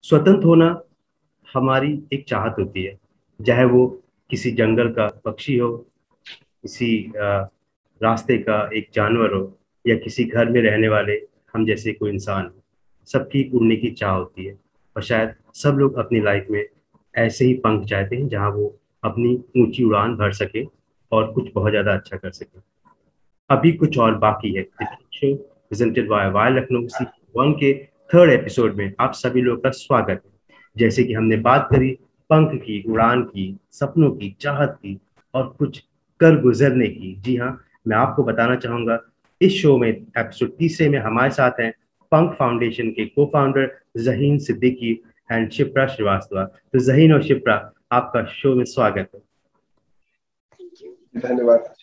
स्वतंत्र होना हमारी एक चाहत होती है, चाहे वो किसी जंगल का पक्षी हो, किसी रास्ते का एक जानवर हो, या किसी घर में रहने वाले हम जैसे कोई इंसान हो। सबकी उड़ने की चाह होती है, और शायद सब लोग अपनी लाइफ में ऐसे ही पंख चाहते हैं जहां वो अपनी ऊंची उड़ान भर सके और कुछ बहुत ज्यादा अच्छा कर सके। अभी कुछ और बाकी है। Show presented by Y Lucknow season 1 के थर्ड एपिसोड में आप सभी लोगों का स्वागत है। जैसे कि हमने बात करी पंख की, उड़ान की, सपनों की, चाहत की और कुछ कर गुजरने की। जी हाँ, मैं आपको बताना चाहूंगा इस शो में एपिसोड 30 में हमारे साथ हैं पंख फाउंडेशन के को फाउंडर जहीन सिद्दीकी एंड शिप्रा श्रीवास्तव। तो जहीन और शिप्रा, आपका शो में स्वागत है। धन्यवाद।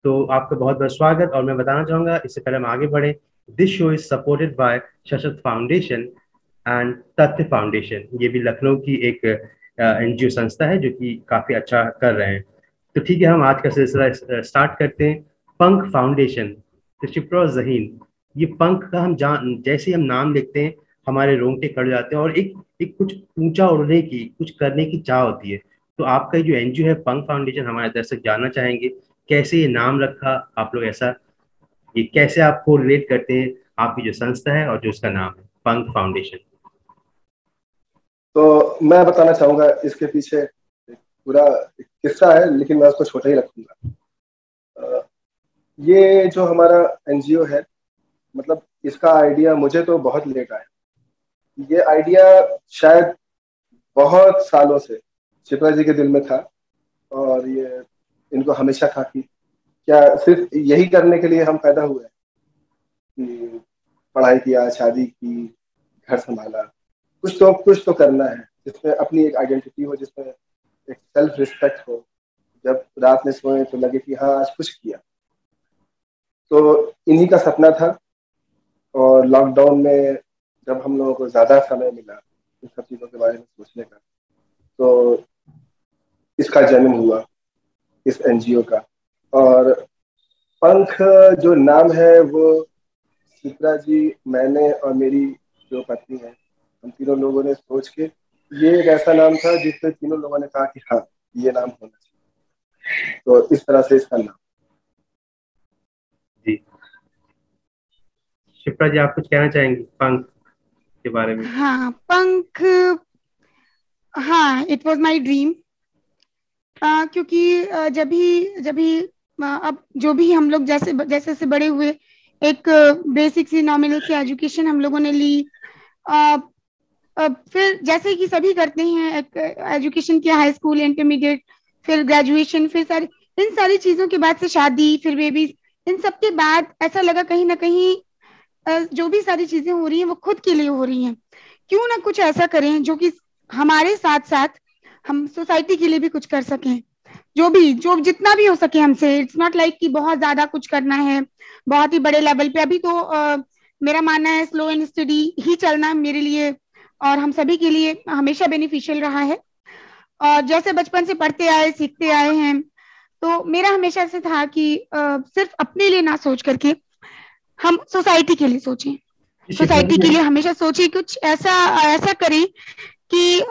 तो आपका बहुत बहुत स्वागत। और मैं बताना चाहूंगा, इससे पहले हम आगे बढ़े, this show is supported by सशक्त फाउंडेशन एंड तथ्य फाउंडेशन। ये भी लखनऊ की एक एनजीओ संस्था है जो कि काफी अच्छा कर रहे हैं। तो ठीक है, हम आज का सिलसिला स्टार्ट करते हैं। पंख फाउंडेशन। तो शिप्रा और जहीन, ये पंख का हम जैसे हम नाम लिखते हैं हमारे रोंगटे खड़े जाते हैं, और एक एक कुछ ऊंचा उड़ने की, कुछ करने की चाह होती है। तो आपका जो एनजीओ है पंख फाउंडेशन, हमारे दर्शक जानना चाहेंगे कैसे ये नाम रखा आप लोग ऐसा, ये कैसे आपको रिलेट करते हैं आपकी जो संस्था है और जो उसका नाम है पंख फाउंडेशन। तो मैं बताना चाहूंगा इसके पीछे पूरा किस्सा है, लेकिन मैं उसको छोटा ही रखूंगा। ये जो हमारा एनजीओ है, मतलब इसका आइडिया मुझे तो बहुत लेट आया। ये आइडिया शायद बहुत सालों से शिप्रा जी के दिल में था, और ये इनको हमेशा था कि क्या सिर्फ यही करने के लिए हम पैदा हुए कि पढ़ाई किया, शादी की, घर संभाला। कुछ तो करना है जिसमें अपनी एक आइडेंटिटी हो, जिसमें एक सेल्फ रिस्पेक्ट हो। जब रात में सोए तो लगे कि हाँ आज कुछ किया। तो इन्हीं का सपना था। और लॉकडाउन में जब हम लोगों को ज्यादा समय मिला इन सब चीजों के बारे में सोचने का, तो इसका जन्म हुआ, इस एनजीओ का। और पंख जो नाम है वो शिप्रा जी, मैंने और मेरी जो पत्नी है, हम तीनों लोगों ने सोच के, ये एक ऐसा नाम था जिसपे तीनों लोगों ने कहा कि हाँ ये नाम होना चाहिए। तो इस तरह से इसका नाम। जी शिप्रा जी, आप कुछ कहना चाहेंगे पंख के बारे में? हाँ, पंख, हाँ, इट वाज माय ड्रीम। क्योंकि जब भी अब जो भी हम लोग जैसे जैसे से बड़े हुए, एक बेसिक सी नॉमिनल सी एजुकेशन हम लोगों ने ली। फिर जैसे कि सभी करते हैं, एक एजुकेशन किया, हाई स्कूल, इंटरमीडिएट, फिर ग्रेजुएशन, फिर इन सारी चीजों के बाद से शादी, फिर बेबी। इन सब के बाद ऐसा लगा कहीं ना कहीं जो भी सारी चीजें हो रही हैं वो खुद के लिए हो रही हैं। क्यों ना कुछ ऐसा करें जो कि हमारे साथ साथ हम सोसाइटी के लिए भी कुछ कर सकें, जो जितना भी हो सके हमसे। इट्स नॉट लाइक कि बहुत ज्यादा कुछ करना है, बहुत ही बड़े लेवल पे। अभी तो मेरा मानना है स्लो एंड स्टडी ही चलना मेरे लिए और हम सभी के लिए हमेशा बेनिफिशियल रहा है। और जैसे बचपन से पढ़ते आए, सीखते आए हैं, तो मेरा हमेशा से था कि सिर्फ अपने लिए ना सोच करके हम सोसाइटी के लिए सोचें। सोसाइटी के लिए हमेशा सोचें, कुछ ऐसा ऐसा करें कि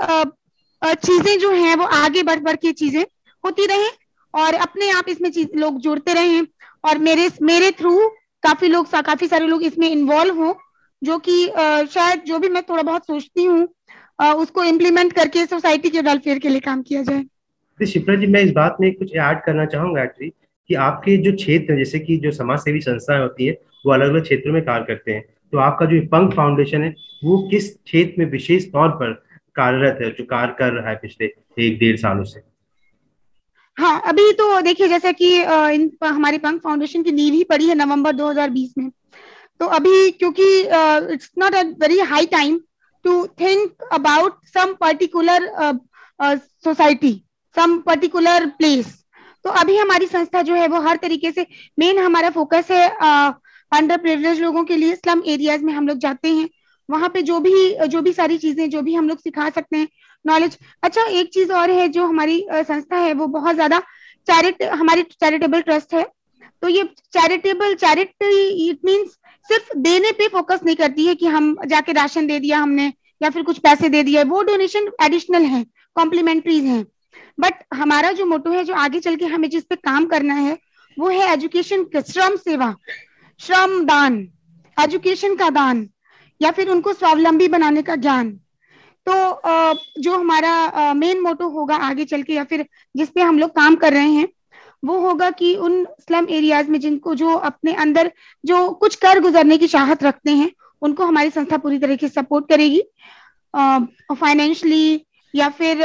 चीजें जो हैं वो आगे बढ़ के चीजें होती रहें, और अपने आप इसमें लोग जुड़ते रहें। और मेरे थ्रू काफी सारे लोग इसमें इन्वॉल्व हों, जो कि शायद जो भी मैं थोड़ा बहुत सोचती हूँ उसको इम्प्लीमेंट करके सोसाइटी के वेलफेयर के लिए काम किया जाए। शिप्रा जी, मैं इस बात में कुछ ऐड करना चाहूंगा एक्चुअली, कि आपके जो क्षेत्र, जैसे कि जो समाज सेवी संस्थाएं होती है वो अलग अलग क्षेत्रों में कार्य करते हैं, तो आपका जो पंख फाउंडेशन है वो किस क्षेत्र में विशेष तौर पर कार्यरत है, जो कार्य कर रहा है पिछले 1-1.5 सालों से? हाँ, अभी तो देखिए, जैसे कि हमारी पंख फाउंडेशन की नींव ही पड़ी है नवंबर 2020 में। तो अभी क्योंकि it's not a very high time to think about some particular society, some particular place. तो अभी हमारी संस्था जो है वो हर तरीके से, मेन हमारा फोकस है अंडर प्रिविलेज लोगों के लिए। स्लम एरियाज में हम लोग जाते हैं, वहां पे जो भी सारी चीजें जो भी हम लोग सिखा सकते हैं, नॉलेज। अच्छा, एक चीज और है, जो हमारी संस्था है वो बहुत ज्यादा हमारी चैरिटेबल ट्रस्ट है। तो ये चैरिटी इट मीन्स सिर्फ देने पे फोकस नहीं करती है कि हम जाके राशन दे दिया हमने या फिर कुछ पैसे दे दिए, वो डोनेशन एडिशनल है, कॉम्प्लीमेंट्रीज हैं। बट हमारा जो मोटो है, जो आगे चल के हमें जिस पे काम करना है, वो है एजुकेशन, श्रम सेवा, श्रम दान, एजुकेशन का दान, या फिर उनको स्वावलंबी बनाने का ज्ञान। तो जो हमारा मेन मोटो होगा आगे चल के, या फिर जिस पे हम लोग काम कर रहे हैं, वो होगा कि उन स्लम एरियाज में जिनको, जो अपने अंदर जो कुछ कर गुजरने की चाहत रखते हैं, उनको हमारी संस्था पूरी तरीके से सपोर्ट करेगी, फाइनेंशियली या फिर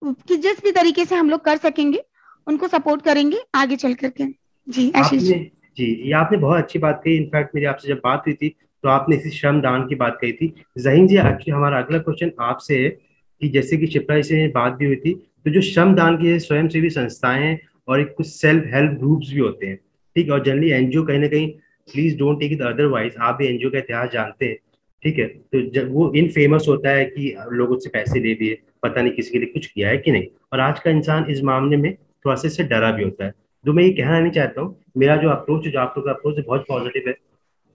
कि जिस भी तरीके से हम लोग कर सकेंगे उनको सपोर्ट करेंगे आगे चल करके। जी आशीष आपने जी ये आपने बहुत अच्छी बात कही। इनफैक्ट मेरी आपसे जब बात हुई थी तो आपने इसी श्रम दान की बात कही थी। जहीन जी, एक्चुअली हमारा अगला क्वेश्चन आपसे है कि जैसे कि शिप्रा जी से बात भी हुई थी, तो जो श्रम दान की स्वयंसेवी संस्थाएं हैं और एक कुछ सेल्फ हेल्प ग्रुप्स भी होते हैं, ठीक है, और जनरली एनजीओ कहीं ना कहीं, please don't take it otherwise, आप भी एनजीओ का इतिहास जानते हैं, ठीक है, तो जब वो इन फेमस होता है कि लोगों से पैसे ले लिए, पता नहीं किसी के लिए कुछ किया है कि नहीं, और आज का इंसान इस मामले में थोड़ा सा इससे डरा भी होता है। जो मैं ये कहना नहीं चाहता हूँ, मेरा जो अप्रोच है, जो आप लोग का अप्रोच है, बहुत पॉजिटिव है।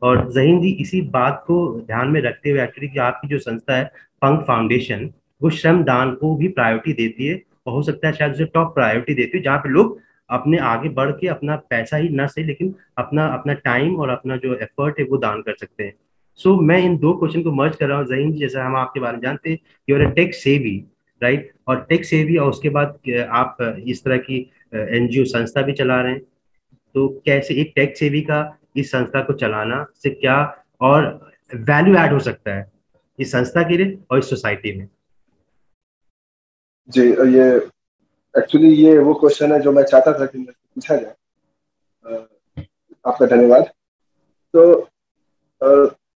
और जहीन जी, इसी बात को ध्यान में रखते हुए एक्चुअली कि आपकी जो संस्था है पंख फाउंडेशन, वो श्रम दान को भी प्रायोरिटी देती है, और हो सकता है शायद उसे टॉप प्रायोरिटी देती है, जहाँ पे लोग अपने आगे बढ़ के अपना पैसा ही ना सही, लेकिन अपना अपना टाइम और अपना जो एफर्ट है वो दान कर सकते हैं। सो मैं इन दो क्वेश्चन को मर्ज कर रहा हूँ। जहीन जी, जैसा हम आपके बारे में जानते हैं, you're a tech savvy, right, और टेक सेवी, और उसके बाद आप इस तरह की एनजीओ संस्था भी चला रहे हैं। तो कैसे एक टेक सेवी का इस संस्था को चलाना से क्या और वैल्यू ऐड हो सकता है इस संस्था के लिए और इस सोसाइटी में? जी, ये एक्चुअली ये वो क्वेश्चन है जो मैं चाहता था कि मुझसे पूछा जाए। आपका धन्यवाद। तो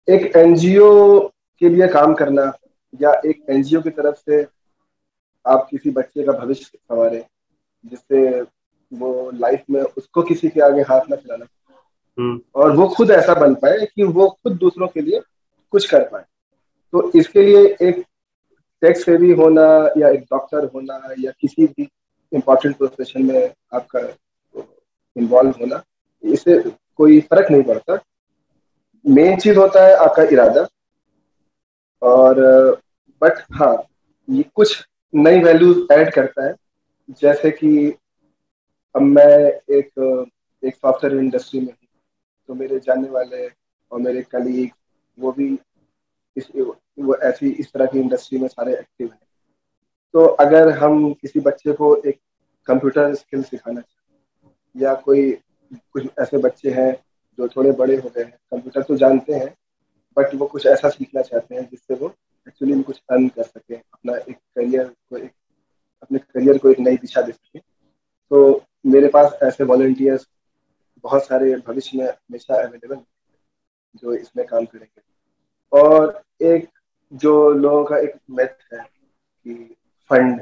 एक एनजीओ के लिए काम करना, या एक एनजीओ की तरफ से आप किसी बच्चे का भविष्य संवारे, जिससे वो लाइफ में उसको किसी के आगे हाथ ना फैलाना, और वो खुद ऐसा बन पाए कि वो खुद दूसरों के लिए कुछ कर पाए। तो इसके लिए एक टेक सेवी होना, या एक डॉक्टर होना, या किसी भी इम्पोर्टेंट प्रोफेशन में आपका इन्वॉल्व होना, इससे कोई फर्क नहीं पड़ता। मेन चीज होता है आपका इरादा। और बट हाँ, ये कुछ नई वैल्यूज ऐड करता है। जैसे कि अब मैं एक एक सॉफ्टवेयर इंडस्ट्री में हूँ, तो मेरे जानने वाले और मेरे कलीग वो भी वो ऐसी इस तरह की इंडस्ट्री में सारे एक्टिव हैं। तो अगर हम किसी बच्चे को एक कंप्यूटर स्किल सिखाना चाहें, या कोई कुछ ऐसे बच्चे हैं जो थोड़े बड़े हो गए हैं, कंप्यूटर तो जानते हैं, बट वो कुछ ऐसा सीखना चाहते हैं जिससे वो एक्चुअली में कुछ अर्न कर सके, अपना एक करियर को, एक अपने करियर को एक नई दिशा दे सके, तो मेरे पास ऐसे वॉलंटियर्स बहुत सारे भविष्य में हमेशा अवेलेबल जो इसमें काम करेंगे। और एक जो लोगों का एक मैथ है कि फंड,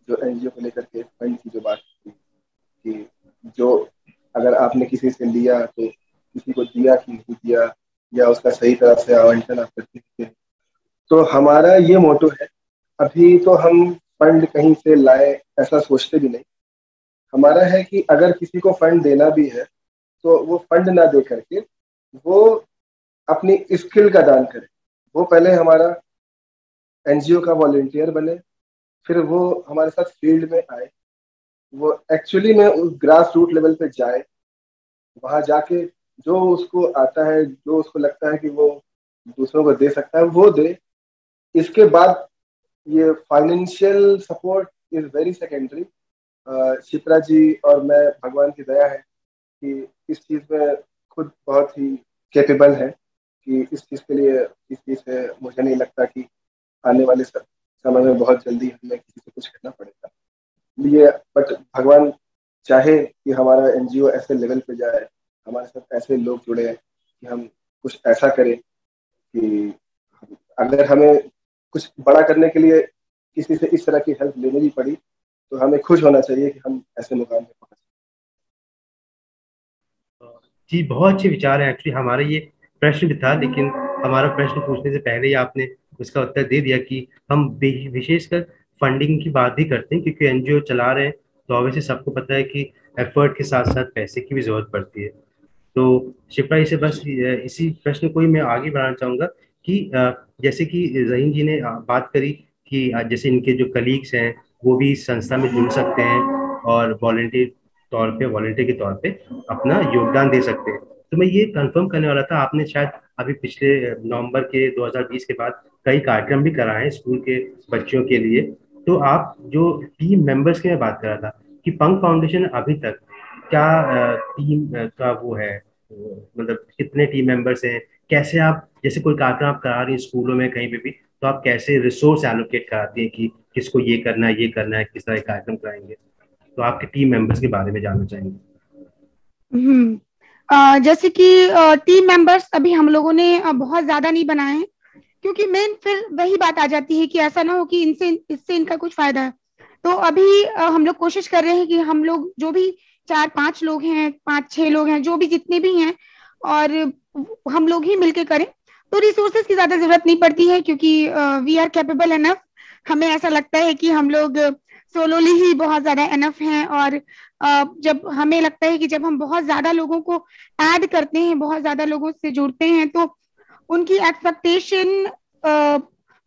जो एनजीओ को लेकर के फंड की जो बात थी, कि जो अगर आपने किसी से लिया तो किसी को दिया कि नहीं दिया, या उसका सही तरह से आवंटन आप करते हैं। तो हमारा ये मोटो है, अभी तो हम फंड कहीं से लाए ऐसा सोचते भी नहीं। हमारा है कि अगर किसी को फंड देना भी है तो वो फंड ना दे करके वो अपनी स्किल का दान करे। वो पहले हमारा एनजीओ का वॉलंटियर बने, फिर वो हमारे साथ फील्ड में आए, वो एक्चुअली में उस ग्रास रूट लेवल पे जाए, वहां जाके जो उसको आता है, जो उसको लगता है कि वो दूसरों को दे सकता है, वो दे। इसके बाद ये financial support is very secondary. Shipra ji और मैं, भगवान की दया है कि इस चीज में खुद बहुत ही कैपेबल है, कि इस चीज के लिए, इस चीज से मुझे नहीं लगता कि आने वाले समय में बहुत जल्दी हमें किसी से कुछ करना पड़ेगा। ये बट भगवान चाहे कि हमारा एनजीओ ऐसे लेवल पे जाए, हमारे साथ ऐसे लोग जुड़े कि हम कुछ ऐसा करें कि अगर हमें कुछ बड़ा करने के लिए किसी से इस तरह की हेल्प लेनी भी पड़ी, तो हमें खुश होना चाहिए कि हम ऐसे मुकाम पे पहुंचे। जी, बहुत अच्छे विचार हैं। एक्चुअली हमारा ये प्रश्न भी था, लेकिन हमारा प्रश्न पूछने से पहले ही आपने उसका उत्तर दे दिया कि हम विशेषकर फंडिंग की बात भी करते हैं, क्योंकि एनजीओ चला रहे हैं तो ऑब्वियसली सबको पता है कि एफर्ट के साथ साथ पैसे की भी जरूरत पड़ती है। तो शिप्रा, इसे बस इसी प्रश्न को ही मैं आगे बढ़ाना चाहूंगा कि जैसे कि जहीन जी ने बात करी कि जैसे इनके जो कलीग्स हैं वो भी इस संस्था में जुड़ सकते हैं और वॉलंटियर के तौर पे अपना योगदान दे सकते हैं। तो मैं ये कंफर्म करने वाला था, आपने शायद अभी पिछले नवंबर के 2020 के बाद कई कार्यक्रम भी कराए हैं स्कूल के बच्चों के लिए। तो आप जो टीम मेंबर्स की मैं बात कर रहा था कि पंख फाउंडेशन अभी तक क्या टीम का वो है, मतलब कितने टीम मेंबर्स हैं, कैसे आप जैसे कोई कार्यक्रम आप करा रही हैं स्कूलों में कहीं पे भी, तो आप कैसे रिसोर्स एलोकेट कराती हैं कि किसको ये करना है, किस तरह कार्यक्रम कराएंगे। तो आपके टीम मेंबर्स के बारे में जानना चाहेंगे। जैसे कि टीम मेंबर्स अभी हम लोगों ने बहुत ज्यादा नहीं बनाए हैं, क्योंकि मेन फिर वही बात आ जाती है कि ऐसा ना हो कि इससे इनका कुछ फायदा है। तो अभी हम लोग कोशिश कर रहे हैं कि हम लोग जो भी 4-5 लोग हैं, 5-6 लोग हैं, जो भी जितने भी हैं, और हम लोग ही मिलके करें। तो रिसोर्सेज की ज्यादा जरूरत नहीं पड़ती है, क्योंकि वी आर कैपेबल एनफ। हमें ऐसा लगता है कि हम लोग सोलोली ही बहुत ज्यादा एनफ हैं। और जब हमें लगता है कि जब हम बहुत ज्यादा लोगों को ऐड करते हैं, बहुत ज्यादा लोगों से जुड़ते हैं, तो उनकी एक्सपेक्टेशन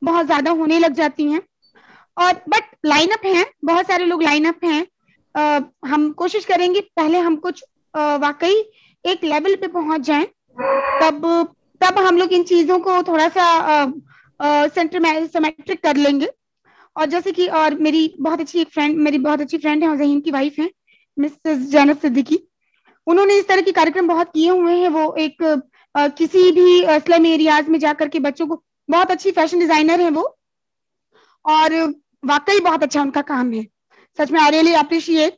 बहुत ज्यादा होने लग जाती हैं। और बट लाइनअप है, बहुत सारे लोग लाइनअप हैं। हम कोशिश करेंगे पहले हम कुछ वाकई एक लेवल पे पहुंच जाएं, तब तब हम लोग इन चीजों को थोड़ा सा सिमेट्रिक कर लेंगे। और जैसे कि और मेरी बहुत अच्छी फ्रेंड है, और जहीन की वाइफ है, मिसेस जैनब सिद्दीकी। उन्होंने इस तरह के कार्यक्रम बहुत किए हुए हैं। वो एक किसी भी स्लम एरियाज में जाकर के बच्चों को, बहुत अच्छी फैशन डिजाइनर है वो, और वाकई बहुत अच्छा उनका काम है। सच में आई रियली अप्रिशिएट।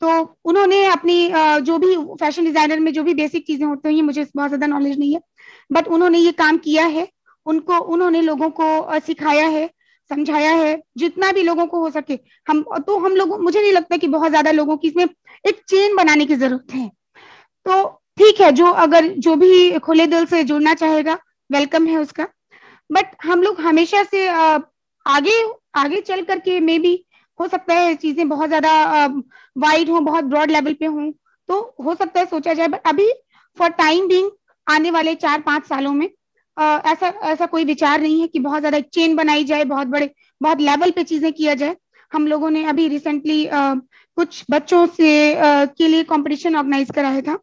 तो उन्होंने अपनी जो भी फैशन डिजाइनर में जो भी बेसिक चीजें होती हैं, मुझे बहुत ज्यादा नॉलेज नहीं है, बट उन्होंने ये काम किया है। उन्होंने लोगों को सिखाया है, समझाया है, जितना भी लोगों को हो सके। हम लोग, मुझे नहीं लगता कि बहुत ज्यादा लोगों की इसमें एक चेन बनाने की जरूरत है। तो ठीक है, जो भी खुले दिल से जुड़ना चाहेगा, वेलकम है उसका। बट हम लोग हमेशा से आगे आगे चल करके मे बी हो सकता है चीजें बहुत ज्यादा वाइड हो, बहुत ब्रॉड लेवल पे हों, तो हो सकता है सोचा जाए। बट अभी फॉर टाइम बिंग, आने वाले 4-5 सालों में ऐसा कोई विचार नहीं है कि बहुत ज्यादा एक चेन बनाई जाए, बहुत लेवल पे चीजें किया जाए। हम लोगों ने अभी रिसेंटली कुछ बच्चों से के लिए कंपटीशन ऑर्गेनाइज कराया था।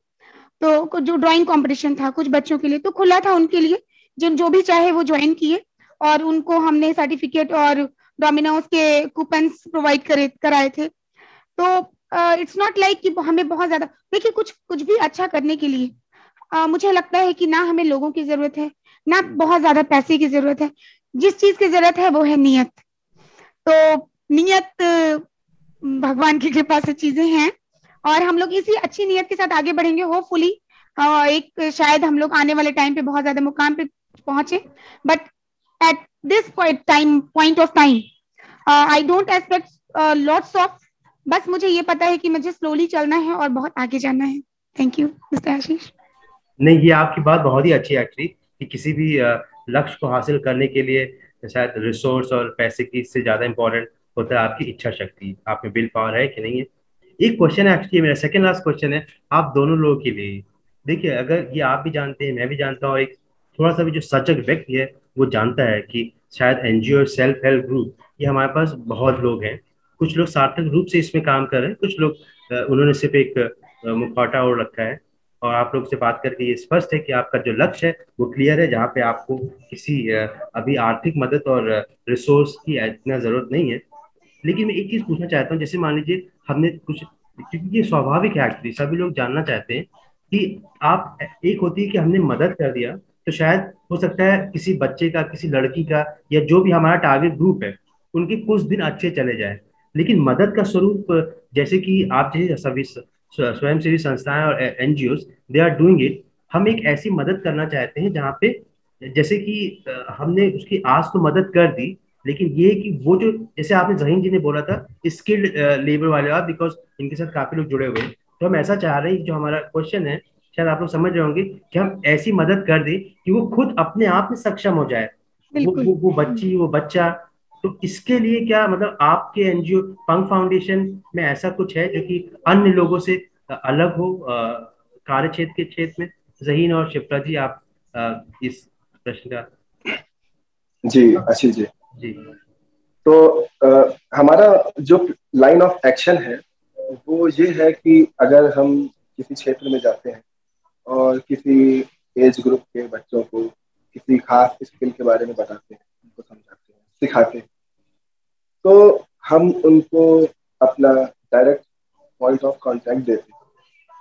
तो जो ड्राइंग कंपटीशन था कुछ बच्चों के लिए, तो खुला था उनके लिए, जो भी चाहे वो ज्वाइन किए, और उनको हमने सर्टिफिकेट और डोमिनोज के कूपन्स प्रोवाइड कराए थे। तो इट्स नॉट लाइक कि हमें बहुत ज्यादा, देखिए कुछ भी अच्छा करने के लिए मुझे लगता है कि ना हमें लोगों की जरूरत है, ना बहुत ज्यादा पैसे की जरूरत है। जिस चीज की जरूरत है वो है नियत। तो नियत भगवान की कृपा से चीजें हैं, और हम लोग इसी अच्छी नियत के साथ आगे बढ़ेंगे। होपफुली एक शायद हम लोग आने वाले टाइम पे बहुत ज्यादा मुकाम पे पहुंचे। But at this point of time I don't expect lots of. बस मुझे ये पता है कि मुझे स्लोली चलना है और बहुत आगे जाना है। थैंक यू मिस्टर आशीष। नहीं, ये आपकी बात बहुत ही अच्छी है एक्चुअली, कि किसी भी लक्ष्य को हासिल करने के लिए शायद रिसोर्स और पैसे की इससे ज्यादा इंपॉर्टेंट होता है आपकी इच्छा शक्ति, आप में विल पावर है कि नहीं है। एक क्वेश्चन है एक्चुअली, मेरा सेकंड लास्ट क्वेश्चन है आप दोनों लोगों के लिए। देखिए, अगर ये आप भी जानते हैं, मैं भी जानता हूँ, एक थोड़ा सा भी जो सजग व्यक्ति है वो जानता है कि शायद एनजीओ और सेल्फ हेल्प ग्रुप ये हमारे पास बहुत लोग हैं। कुछ लोग सार्थक रूप से इसमें काम कर रहे हैं, कुछ लोग उन्होंने सिर्फ एक मुखौटा ओढ़ रखा है। और आप लोग से बात करके ये स्पष्ट है कि आपका जो लक्ष्य है वो क्लियर है, जहाँ पे आपको किसी अभी आर्थिक मदद और रिसोर्स की इतना जरूरत नहीं है। लेकिन मैं एक चीज पूछना चाहता हूँ, जैसे मान लीजिए हमने कुछ, क्योंकि ये स्वाभाविक है एक्चुअली, सभी लोग जानना चाहते हैं कि आप, एक होती है कि हमने मदद कर दिया, तो शायद हो सकता है किसी बच्चे का, किसी लड़की का, या जो भी हमारा टारगेट ग्रुप है, उनके कुछ दिन अच्छे चले जाए। लेकिन मदद का स्वरूप, जैसे कि आप जैसे सभी स्वयंसेवी संस्थाएं और NGO they are doing it, हम एक ऐसी मदद करना चाहते हैं जहाँ पे, जैसे कि हमने उसकी आज तो मदद कर दी, लेकिन ये कि वो जो, जैसे आपने जहीन जी ने बोला था स्किल्ड लेबर वाले आप, बिकॉज इनके साथ काफी लोग जुड़े हुए हैं, तो हम ऐसा चाह रहे हैं कि जो हमारा क्वेश्चन है, शायद आप लोग समझ रहे होंगे, कि हम ऐसी मदद कर दें कि वो खुद अपने आप में सक्षम हो जाए, वो बच्ची, वो बच्चा। तो इसके लिए क्या, मतलब आपके एनजीओ पंख फाउंडेशन में ऐसा कुछ है जो कि अन्य लोगों से अलग हो कार्य क्षेत्र के क्षेत्र में? जहीन और शिप्रा जी, आप इस प्रश्न का? जी आशीष जी, जी तो हमारा जो लाइन ऑफ एक्शन है वो ये है कि अगर हम किसी क्षेत्र में जाते हैं और किसी एज ग्रुप के बच्चों को किसी खास स्किल के बारे में बताते हैं, उनको समझाते हैं, सिखाते हैं, तो हम उनको अपना डायरेक्ट पॉइंट ऑफ कांटेक्ट देते हैं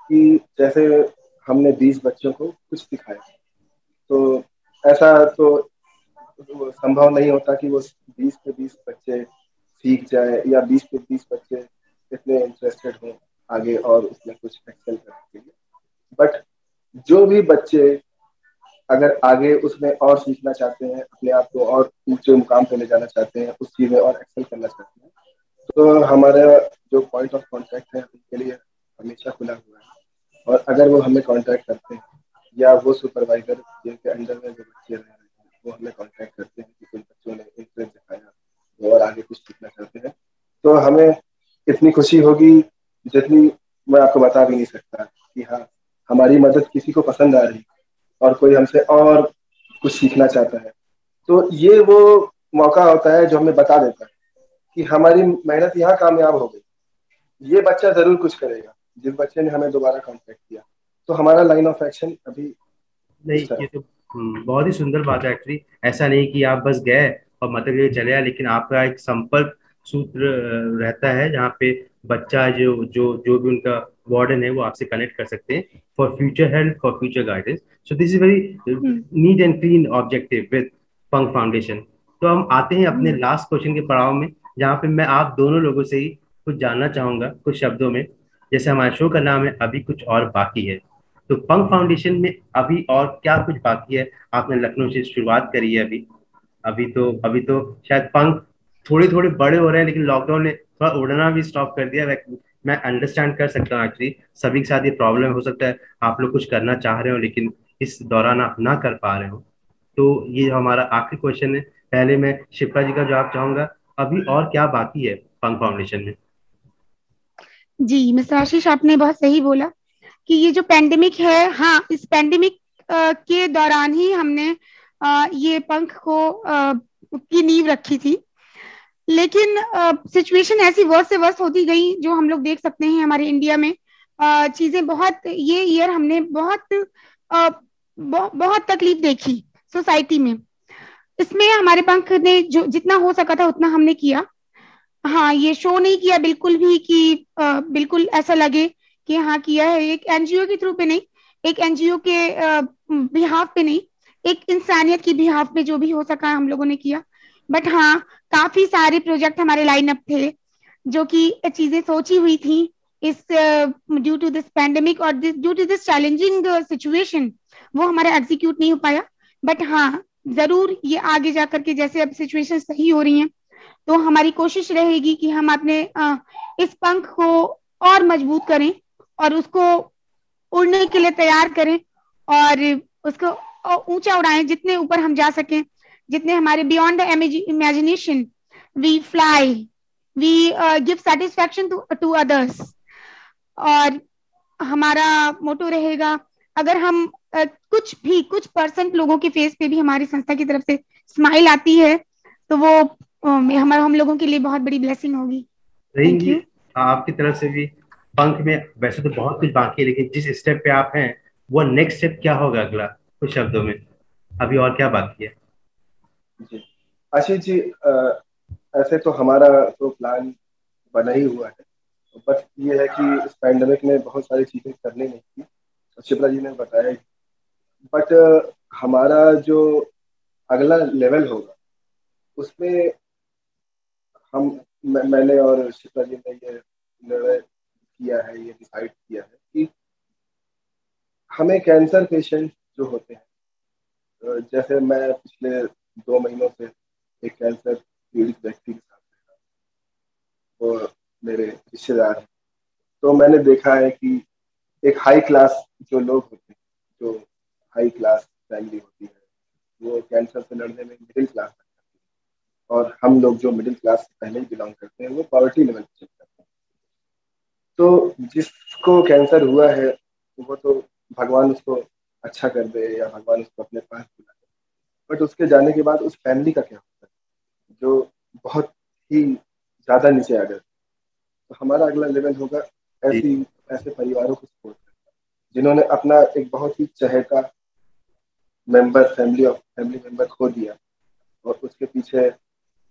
कि जैसे हमने 20 बच्चों को कुछ सिखाया, तो ऐसा तो संभव नहीं होता कि वो 20 के 20 बच्चे सीख जाए या 20 के 20 बच्चे इतने इंटरेस्टेड हों आगे और उसमें कुछ एक्सेल करने के लिए। बट जो भी बच्चे अगर आगे उसमें और सीखना चाहते हैं, अपने आप को और ऊंचे मुकाम पे ले जाना चाहते हैं, उस चीज में और एक्सेल करना चाहते हैं, तो हमारा जो पॉइंट ऑफ कांटेक्ट है उनके लिए हमेशा खुला हुआ है। और अगर वो हमें कांटेक्ट करते हैं या वो सुपरवाइजर जिनके अंडर में जो बच्चे रह रहे हैं वो हमें कांटेक्ट करते हैं कि कुछ बच्चों ने इंटरेस्ट दिखाया वो और आगे कुछ सीखना चाहते हैं, तो हमें इतनी खुशी होगी जितनी मैं आपको बता भी नहीं सकता कि हाँ हमारी मदद किसी को पसंद आ रही और कोई हमसे और कुछ सीखना चाहता है। तो ये वो मौका होता है जो हमें बता देता है कि हमारी मेहनत यहाँ कामयाब हो गई, ये बच्चा जरूर कुछ करेगा जिस बच्चे ने हमें दोबारा कांटेक्ट किया। तो हमारा लाइन ऑफ एक्शन अभी नहीं, इस तरह। ये तो बहुत ही सुंदर बात है एक्चुअली। ऐसा नहीं कि आप बस गए और मतलब ये चले आए, लेकिन आपका एक संपर्क सूत्र रहता है जहाँ पे बच्चा जो भी उनका वार्डन है वो आपसे कनेक्ट कर सकते हैं for future help, for future guidance. So this is very hmm, neat and clean objective with पंख फाउंडेशन। तो हम आते हैं अपने हम्म, लास्ट क्वेश्चन के पड़ाव में, जहाँ पे मैं आप दोनों लोगों से ही कुछ जानना चाहूंगा कुछ शब्दों में। जैसे हमारे शो का नाम है अभी कुछ और बाकी है, तो पंख फाउंडेशन में अभी और क्या कुछ बाकी है? आपने लखनऊ से शुरुआत करी है अभी। अभी तो शायद पंख थोड़े थोड़े बड़े हो रहे हैं, लेकिन लॉकडाउन ने थोड़ा उड़ना भी स्टॉप कर दिया। मैं अंडरस्टैंड कर सकता हूँ एक्चुअली, सभी के साथ ये प्रॉब्लम हो सकता है। आप लोग कुछ करना चाह रहे हो लेकिन इस दौरान आप ना कर पा रहे हो। तो ये जो हमारा आखिरी क्वेश्चन है, पहले मैं शिप्रा जी का जवाब चाहूंगा, अभी और क्या बाकी है पंख फाउंडेशन में? जी मिस्टर आशीष, आपने बहुत सही बोला कि ये जो पेंडेमिक है, हाँ इस पेंडेमिक के दौरान ही हमने ये पंख को की नींव रखी थी। लेकिन सिचुएशन ऐसी वर्ष से वर्ष होती गई, जो हम लोग देख सकते हैं हमारे इंडिया में। चीजें बहुत, ये ईयर हमने बहुत तकलीफ देखी सोसाइटी में। इसमें हमारे पंख ने जो जितना हो सका था उतना हमने किया। हाँ, ये शो नहीं किया बिल्कुल भी कि बिल्कुल ऐसा लगे कि हाँ किया है, एक एनजीओ के थ्रू पे नहीं, एक एनजीओ के बिहाफ पे नहीं, एक इंसानियत की बिहाफ पे जो भी हो सका हम लोगों ने किया। बट हाँ, काफी सारे प्रोजेक्ट हमारे लाइनअप थे जो कि चीजें सोची हुई थी इस ड्यू टू दिस पैंडेमिक और due to this challenging situation, वो हमारा एग्जीक्यूट नहीं हो पाया। बट हाँ, जरूर ये आगे जाकर के जैसे अब सिचुएशन सही हो रही है, तो हमारी कोशिश रहेगी कि हम अपने इस पंख को और मजबूत करें और उसको उड़ने के लिए तैयार करें और उसको ऊंचा उड़ाएं, जितने ऊपर हम जा सकें, जितने हमारे beyond the imagination we fly, we give satisfaction to others. और हमारा मोटो रहेगा, अगर हम कुछ परसेंट लोगों के फेस पे भी हमारी संस्था की तरफ से स्माइल आती है, तो वो हम लोगों के लिए बहुत बड़ी ब्लेसिंग होगी। थैंक रहेंगी यू। आपकी तरफ से भी। पंख में वैसे तो बहुत कुछ बाकी है, लेकिन जिस स्टेप पे आप हैं वो नेक्स्ट स्टेप क्या होगा अगला, कुछ शब्दों में अभी और क्या बाकी है? जी आशीष जी, ऐसे तो हमारा तो प्लान बना ही हुआ है, बस ये है कि इस पैंडेमिक में बहुत सारी चीजें करने नहीं थी, शिप्रा जी ने बताया। बट हमारा जो अगला लेवल होगा उसमें हम मैंने और शिप्रा जी ने ये निर्णय किया है, ये डिसाइड किया है कि हमें कैंसर पेशेंट जो होते हैं, जैसे मैं पिछले 2 महीनों से एक कैंसर पीड़ित व्यक्ति के साथ रहा, वो मेरे रिश्तेदार हैं, तो मैंने देखा है कि एक हाई क्लास जो लोग होते हैं, जो हाई क्लास फैमिली होती है, वो कैंसर से लड़ने में मिडिल क्लास तक जाती है, और हम लोग जो मिडिल क्लास से पहले ही बिलोंग करते हैं वो पॉवर्टी लेवल पे चले जाते हैं। तो जिसको कैंसर हुआ है वो तो भगवान उसको अच्छा कर दे या भगवान उसको अपने पास बुला ले, बट उसके जाने के बाद उस फैमिली का क्या होता है जो बहुत ही ज्यादा नीचे आ गए। तो हमारा अगला लेवल होगा ऐसे परिवारों को सपोर्ट करना जिन्होंने अपना एक बहुत ही चहेता फैमिली मेंबर खो दिया और उसके पीछे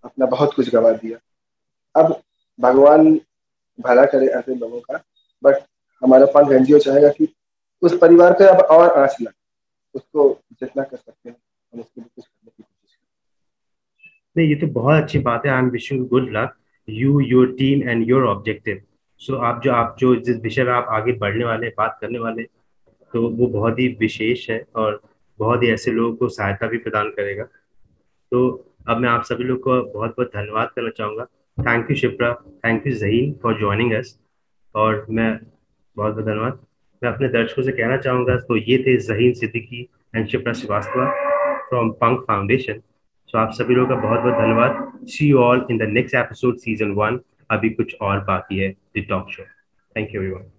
अपना बहुत कुछ गवा दिया। अब भगवान भला करे ऐसे लोगों का, बट हमारा फंड एनजीओ चाहेगा कि उस परिवार पे अब और आंच लगे, उसको जितना कर सकते हैं हम उसके लिए कुछ करने की कोशिश करें। नहीं, ये तो बहुत अच्छी बात है। I am wishing good luck, you, your team and your objective. So आप जो जिस विषय में आप आगे बढ़ने वाले, बात करने वाले, तो वो बहुत ही विशेष है और बहुत ही ऐसे लोगों को सहायता भी प्रदान करेगा। तो अब मैं आप सभी लोग को बहुत बहुत धन्यवाद करना चाहूँगा। Thank you Shipra, thank you Zaheen for joining us. और मैं बहुत बहुत धन्यवाद। मैं अपने दर्शकों से कहना चाहूँगा, तो ये थे Zaheen Siddiqui and Shipra Srivastava from Pankh foundation. So आप सभी लोगों का बहुत बहुत धन्यवाद। See you all in the next episode season 1। अभी कुछ और बाकी है the talk show. Thank you everyone.